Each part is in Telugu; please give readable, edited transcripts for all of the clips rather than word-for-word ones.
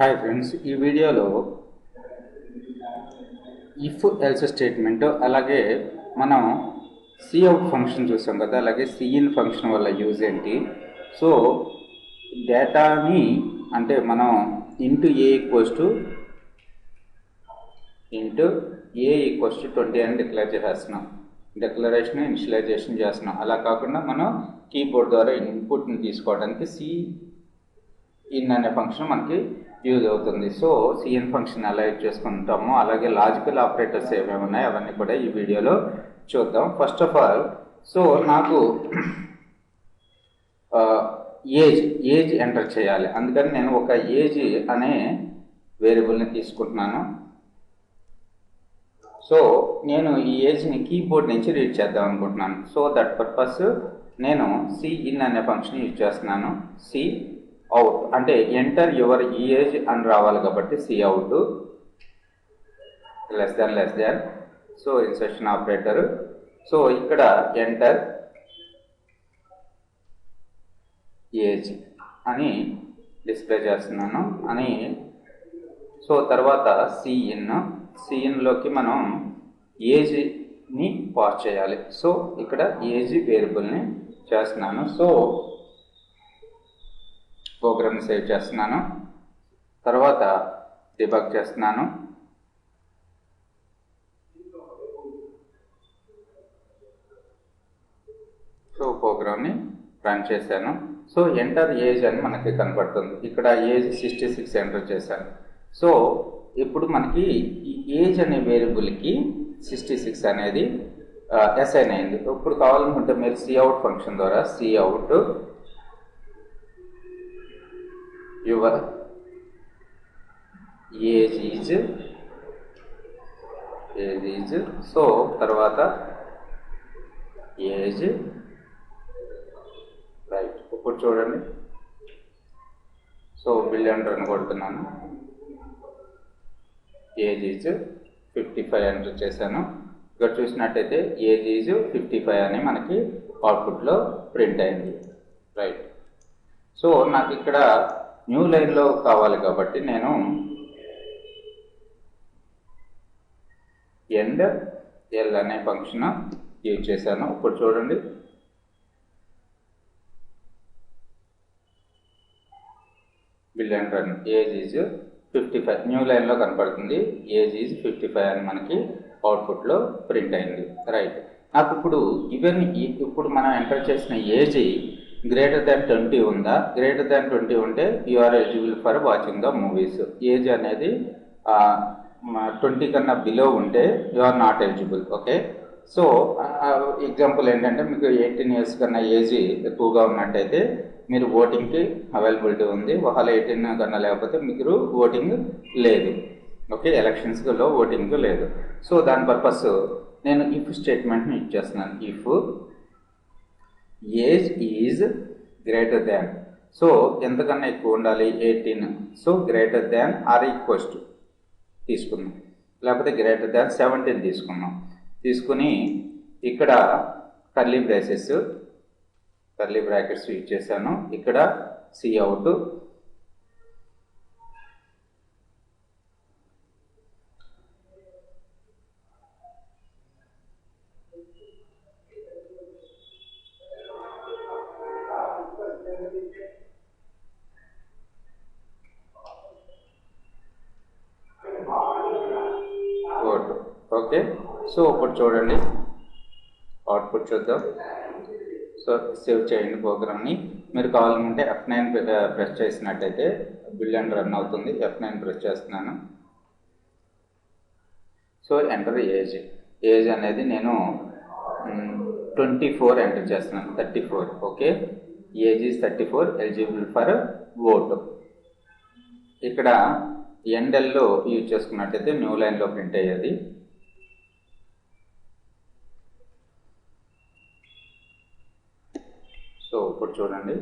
హాయ్ ఫ్రెండ్స్, ఈ వీడియోలో ఇఫ్ ఎల్స్ స్టేట్మెంట్ అలాగే మనం సిఅవుట్ ఫంక్షన్ చూసాం కదా, అలాగే సిఇన్ ఫంక్షన్ వల్ల యూజ్ ఏంటి. సో డేటాని అంటే మనం ఇంటూ ఏ ఈక్వల్స్ టు 20 అని డిక్లేర్ చేస్తున్నాం. డిక్లరేషన్ ఇనిషియలైజేషన్ చేస్తున్నాం. అలా కాకుండా మనం కీబోర్డ్ ద్వారా ఇన్పుట్ని తీసుకోవడానికి సిఇన్ అనే ఫంక్షన్ మనకి యూజ్ అవుతుంది. సో సిఎన్ ఫంక్షన్ ఎలా యూజ్ చేసుకుంటామో అలాగే లాజికల్ ఆపరేటర్స్ ఏమేమి ఉన్నాయి అవన్నీ కూడా ఈ వీడియోలో చూద్దాం. ఫస్ట్ ఆఫ్ ఆల్, సో నాకు ఏజ్ ఎంటర్ చేయాలి. అందుకని నేను ఒక ఏజ్ అనే వేరియబుల్ని తీసుకుంటున్నాను. సో నేను ఈ ఏజ్ని కీబోర్డ్ నుంచి రీడ్ చేద్దాం అనుకుంటున్నాను. సో దట్ పర్పస్ నేను సిఇన్ అనే ఫంక్షన్ యూజ్ చేస్తున్నాను. సి అవుట్ అంటే ఎంటర్ యువర్ ఏజ్ అని రావాలి కాబట్టి cout less than so insertion operator. So ఇక్కడ ఎంటర్ ఏజ్ అని డిస్ప్లే చేస్తున్నాను అని. సో తర్వాత సిఇన్లోకి మనం ఏజ్ని పాస్ చేయాలి. సో ఇక్కడ ఏజ్ వేరియబుల్ని చేస్తున్నాను. సో ప్రోగ్రామ్ని సేవ్ చేస్తున్నాను. తర్వాత డిబగ్ చేస్తున్నాను. సో ప్రోగ్రామ్ని రన్ చేశాను. సో ఎంటర్ ఏజ్ అని మనకి కనపడుతుంది. ఇక్కడ ఏజ్ 66 ఎంటర్ చేశాను. సో ఇప్పుడు మనకి ఈ ఏజ్ అనే వేరియబుల్కి 66 అనేది అసైన్ అయింది. ఇప్పుడు కావాలనుకుంటే మీరు సిఅవుట్ ఫంక్షన్ ద్వారా cout your age is so తర్వాత ఏజ్ రైట్. ఇప్పుడు చూడండి, సో బిలియన్ రన్ కొడుతున్నాను. ఏజ్ ఈజ్ 55 ఎంటర్ చేశాను. ఇక్కడ చూసినట్టయితే ఏజ్ ఈజ్ 55 అని మనకి అవుట్పుట్లో ప్రింట్ అయింది. రైట్. సో నాకు ఇక్కడ న్యూ లైన్లో కావాలి కాబట్టి నేను ఎండ్ ఎల్ అనే ఫంక్షన్ యూజ్ చేశాను. ఇప్పుడు చూడండి, billion run age is 55 new లైన్లో కనపడుతుంది. ఏజ్ ఈజ్ 55 అని మనకి అవుట్పుట్లో ప్రింట్ అయింది. రైట్. నాకు ఇప్పుడు మనం ఎంటర్ చేసిన ఏజ్ గ్రేటర్ దాన్ 20 ఉందా? గ్రేటర్ దాన్ 20 ఉంటే you are eligible for watching the movies. Age అనేది 20 కన్నా బిలో ఉంటే you are not eligible. Okay. So example ఏంటంటే మీకు 18 ఇయర్స్ కన్నా ఏజ్ ఎక్కువగా ఉన్నట్టయితే మీరు ఓటింగ్కి అవైలబిలిటీ ఉంది. ఒకవేళ 18 కన్నా లేకపోతే మీరు ఓటింగ్ లేదు. ఓకే, ఎలక్షన్స్లో ఓటింగ్ లేదు. సో దాని పర్పస్ నేను ఇఫ్ స్టేట్మెంట్ని యూజ్ చేస్తున్నాను. If age is greater than, so ఎంతకన్నా ఎక్కువ ఉండాలి 18. So greater than or equals to తీసుకుందాం, లేకపోతే గ్రేటర్ దాన్ 17 తీసుకుని ఇక్కడ కర్లీ బ్రాకెట్స్ యూజ్ చేశాను. ఇక్కడ సిఅవుట్ ఓట్. ఓకే. సో ఇప్పుడు చూడండి, అవుట్పుట్ చూద్దాం. సో సేవ్ చేయండి ప్రోగ్రామ్ని. మీరు కావాలనుకుంటే F9 ప్రెస్ చేసినట్టయితే బిలియన్ రన్ అవుతుంది. F9 ప్రెస్ చేస్తున్నాను. సో ఎంటర్ ఏజ్ అనేది నేను 24 ఎంటర్ చేస్తున్నాను. 34. Okay, age is 34 eligible for vote. ఇక్కడ ఎండెల్లో యూజ్ చేసుకున్నట్టయితే న్యూ లైన్లో ప్రింట్ అయ్యేది. సో ఇప్పుడు చూడండి,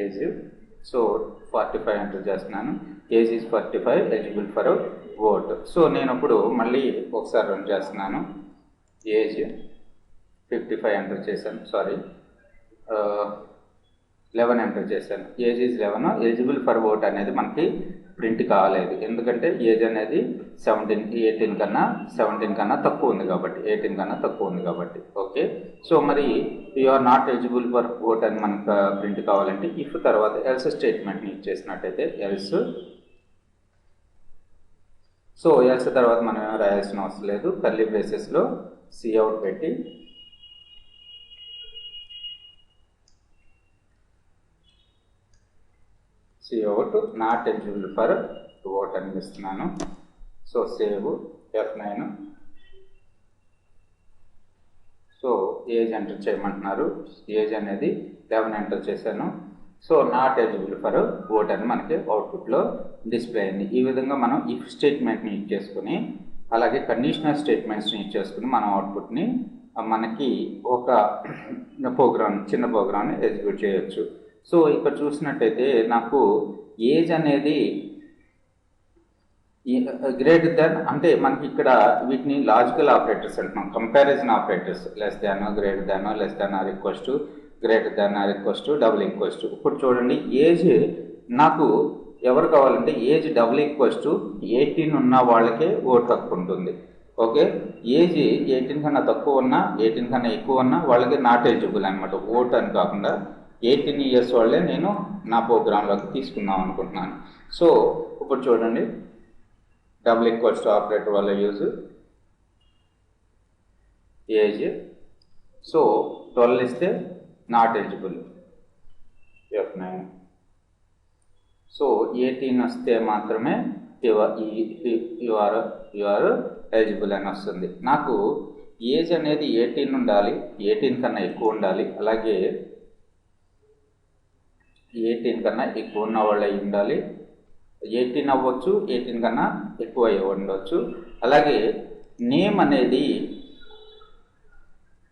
ఏజ్ సో 45 ఎంటర్ చేస్తున్నాను. Age is 45 eligible for vote. So నేను ఇప్పుడు మళ్ళీ ఒకసారి రన్ చేస్తున్నాను. ఏజ్ 55 ఎంటర్ చేశాను. సారీ, 11 ఎంటర్ చేశాను. Age is 11, eligible for vote అనేది మనకి ప్రింట్ కాలేదు, ఎందుకంటే ఏజ్ అనేది 17 కన్నా తక్కువ ఉంది కాబట్టి, 18 కన్నా తక్కువ ఉంది కాబట్టి. ఓకే, సో మరి you are not eligible for vote అని మనకు ప్రింట్ కావాలంటే ఇఫ్ తర్వాత ఎల్స్ స్టేట్మెంట్ని ఇచ్చేసినట్టయితే ఎల్స్. సో ఎల్స్ తర్వాత మనం ఏమో రాయాల్సిన అవసరం లేదు, కర్లీ బ్రేసెస్లో సిఅవుట్ పెట్టి cout not eligible for vote అని ఇస్తున్నాను. So save F9. So age enter చేయమంటున్నారు, ఏజ్ అనేది 11 ఎంటర్ చేశాను. So not eligible for vote అని మనకి అవుట్పుట్లో డిస్ప్లే అయింది. ఈ విధంగా మనం ఇఫ్ స్టేట్మెంట్ని యూజ్ చేసుకుని అలాగే కండిషనల్ స్టేట్మెంట్స్ని యూజ్ చేసుకుని మనం అవుట్పుట్ని మనకి ఒక చిన్న ప్రోగ్రామ్ని ఎగ్జిక్యూట్ చేయొచ్చు. సో ఇక్కడ చూసినట్టయితే నాకు ఏజ్ అనేది గ్రేటర్ దాన్ అంటే మనకి ఇక్కడ వీటిని లాజికల్ ఆపరేటర్స్ అంటున్నాం, comparison operators, less than, greater than, less than or equals to, greater than or equals to, double equals to. ఇప్పుడు చూడండి, ఏజ్ నాకు ఎవరు కావాలంటే ఏజ్ డబుల్ ఈక్వల్స్ టు 18 ఉన్న వాళ్ళకే ఓట్ హక్కు ఉంటుంది. ఓకే, ఏజ్ 18 కన్నా తక్కువ ఉన్నా 18 కన్నా ఎక్కువ ఉన్నా వాళ్ళకి నాట్ ఎలిజిబుల్ అనమాట, ఓట్ అని కాకుండా 18 ఇయర్స్ వాళ్ళే నేను నా ప్రోగ్రాంలోకి తీసుకుందాం అనుకుంటున్నాను. సో ఇప్పుడు చూడండి, డబుల్ ఈక్వల్స్ టు ఆపరేటర్ వల్ల యూజ్ ఏజ్. సో 12 ఇస్తే నాట్ ఎలిజిబుల్ F9. సో 18 వస్తే మాత్రమే యు ఆర్ ఎలిజిబుల్ అని వస్తుంది. నాకు ఏజ్ అనేది 18 ఉండాలి, 18 కన్నా ఎక్కువ ఉండాలి, అలాగే 18 కన్నా ఎక్కువ ఉన్న వాళ్ళు అయి ఉండాలి, 18 అవ్వచ్చు, 18 కన్నా ఎక్కువ అయ్యి ఉండవచ్చు. అలాగే నేమ్ అనేది,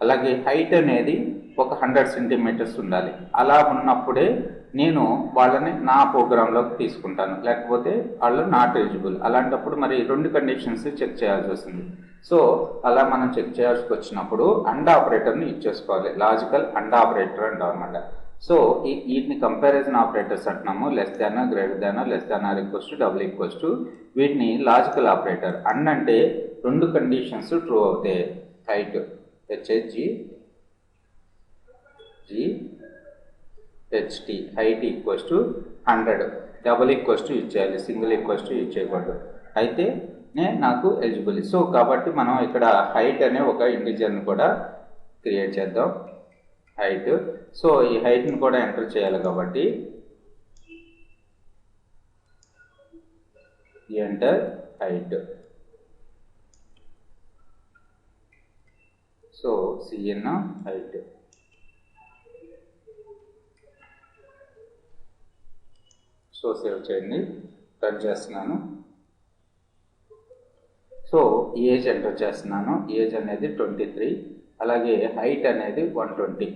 అలాగే హైట్ అనేది ఒక 100 సెంటీమీటర్స్ ఉండాలి. అలా ఉన్నప్పుడే నేను వాళ్ళని నా ప్రోగ్రాంలోకి తీసుకుంటాను, లేకపోతే వాళ్ళు నాట్ ఎలిజిబుల్. అలాంటప్పుడు మరి 2 కండిషన్స్ చెక్ చేయాల్సి వస్తుంది. సో అలా మనం చెక్ చేయాల్సి వచ్చినప్పుడు అండ్ ఆపరేటర్ని యూజ్ చేసుకోవాలి, లాజికల్ అండ్ ఆపరేటర్ అంటాం అన్నమాట. సో వీటిని కంపారిజన్ ఆపరేటర్స్ అంటున్నాము, less than, greater than, less than or equals to, double equals to. వీటిని లాజికల్ ఆపరేటర్. అండ్ అంటే 2 కండిషన్స్ ట్రూ అవుతాయి. Height HHT height equals to 100, double equals to use చేయాలి, సింగిల్ ఈక్వల్స్ టు యూజ్ చేయకూడదు, అయితే నాకు ఎలిజిబుల్. సో కాబట్టి మనం ఇక్కడ హైట్ అనే ఒక ఇంటిజర్ని కూడా క్రియేట్ చేద్దాం, హైట్. సో ఈ హైట్ని కూడా ఎంటర్ చేయాలి కాబట్టి enter height. So cin height. So save చేయండి, రన్ చేస్తున్నాను. సో ఏజ్ ఎంటర్ చేస్తున్నాను, ఏజ్ అనేది 23, అలాగే హైట్ అనేది 120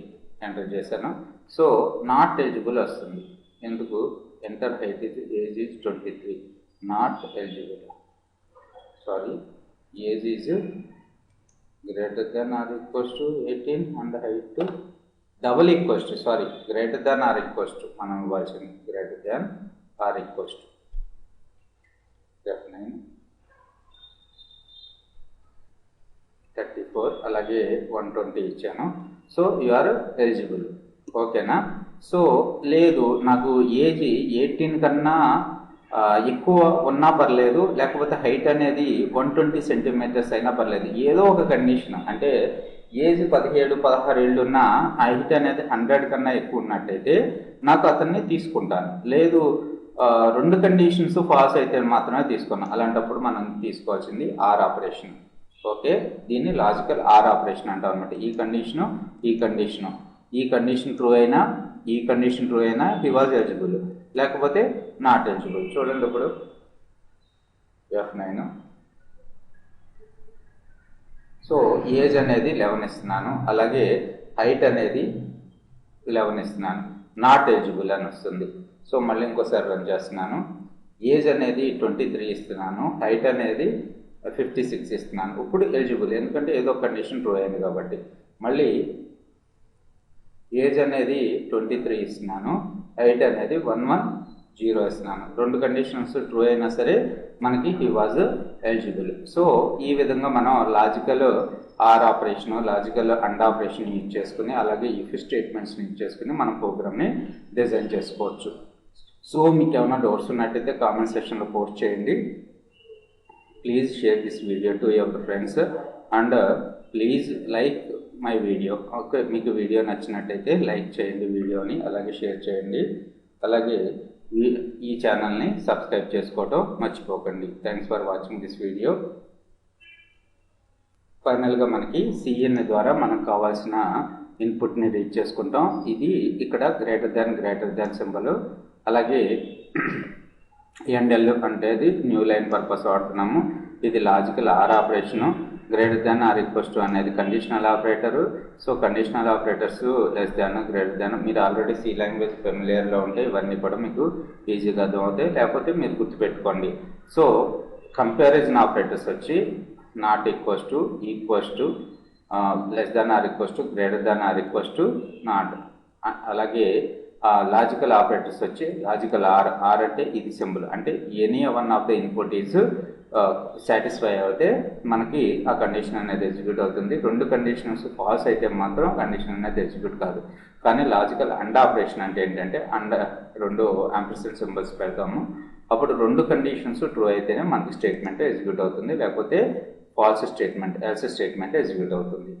ఎంటర్ చేశాను. సో నాట్ ఎలిజిబుల్ వస్తుంది, ఎందుకు? Enter height is age is 23, not eligible. Sorry, age is greater than or equals to 18 and height double equals to, sorry, greater than or equals to మనం ఇవ్వాల్సింది, greater than or equals to F9. 34 అలాగే 120 ఇచ్చాను. So you are eligible. ఓకేనా? సో లేదు, నాకు ఏజ్ 18 కన్నా ఎక్కువ ఉన్నా పర్లేదు, లేకపోతే హైట్ అనేది 120 సెంటీమీటర్స్ అయినా పర్లేదు, ఏదో ఒక కండిషన్, అంటే ఏజ్ 17-16 ఏళ్ళు ఉన్న హైట్ అనేది 100 కన్నా ఎక్కువ ఉన్నట్టయితే నాకు అతన్ని తీసుకుంటాను. లేదు 2 కండిషన్స్ ఫాల్స్ అయితే మాత్రమే తీసుకున్నాను. అలాంటప్పుడు మనం తీసుకోవాల్సింది ఆర్ ఆపరేషన్. ఓకే, దీన్ని లాజికల్ ఆర్ ఆపరేషన్ అంటాం అనమాట. ఈ కండిషన్ ట్రూ అయినా హీ వాజ్ ఎలిజిబుల్, లేకపోతే నాట్ ఎలిజిబుల్. చూడండి ఇప్పుడు F9. సో ఏజ్ అనేది 11 ఇస్తున్నాను, అలాగే హైట్ అనేది 11 ఇస్తున్నాను, నాట్ ఎలిజిబుల్ అని వస్తుంది. సో మళ్ళీ ఇంకోసారి రన్ చేస్తున్నాను. ఏజ్ అనేది 23 ఇస్తున్నాను, హైట్ అనేది 56 ఇస్తున్నాను. ఇప్పుడు ఎలిజిబుల్, ఎందుకంటే ఏదో కండిషన్ ట్రూ అయింది కాబట్టి. మళ్ళీ ఏజ్ అనేది 23 ఇస్తున్నాను, హైట్ అనేది 110 ఇస్తున్నాను. రెండు కండిషన్స్ ట్రూ అయినా సరే మనకి హీ వాజ్ ఎలిజిబుల్. సో ఈ విధంగా మనం logical are operation, logical and operation use చేసుకుని, అలాగే ఇఫ్ స్టేట్మెంట్స్ని యూజ్ చేసుకుని మనం ప్రోగ్రామ్ని డిజైన్ చేసుకోవచ్చు. సో మీకు ఏమైనా డౌట్స్ ఉన్నట్టయితే కామెంట్ సెక్షన్లో పోస్ట్ చేయండి. Please share this video to your friends and please like my video. Okay, మీకు వీడియో నచ్చినట్టయితే లైక్ చేయండి వీడియోని, అలాగే షేర్ చేయండి, అలాగే ఈ ఛానల్ని సబ్స్క్రైబ్ చేసుకోవటం మర్చిపోకండి. Thanks for watching this video. ఫైనల్గా మనకి సిఎన్ ద్వారా మనకు కావాల్సిన ఇన్పుట్ని రీడ్ చేసుకుంటాం. ఇది ఇక్కడ గ్రేటర్ దాన్ సింబల్, అలాగే ఎండ్ఎల్ అంటే ఇది న్యూ లైన్ పర్పస్ వాడుతున్నాము. ఇది logical or operation, greater than or equals to అనేది conditional operator. So conditional operators less than, greater than మీరు ఆల్రెడీ సి లాంగ్వేజ్ ఫెమిలియర్లో ఉంటే ఇవన్నీ కూడా మీకు ఈజీగా అర్థమవుతాయి, లేకపోతే మీరు గుర్తుపెట్టుకోండి. సో కంపారిజన్ ఆపరేటర్స్ వచ్చి not equals to, less than or equals to, greater than or equals to not. అలాగే లాజికల్ ఆపరేటర్స్ వచ్చి లాజికల్ ఆర్ అంటే ఇది సింబల్, అంటే any one of the input is satisfy అయితే మనకి ఆ కండిషన్ అనేది ఎగ్జిక్యూట్ అవుతుంది. రెండు కండిషన్స్ ఫాల్స్ అయితే మాత్రం కండిషన్ అనేది ఎగ్జిక్యూట్ కాదు. కానీ లాజికల్ అండ్ ఆపరేషన్ అంటే ఏంటంటే అండ్ రెండు యాంపర్సెంట్ సింబల్స్ పెడతాము, అప్పుడు రెండు కండిషన్స్ ట్రూ అయితేనే మనకి స్టేట్మెంట్ ఎగ్జిక్యూట్ అవుతుంది, లేకపోతే false statement, else statement execute అవుతుంది.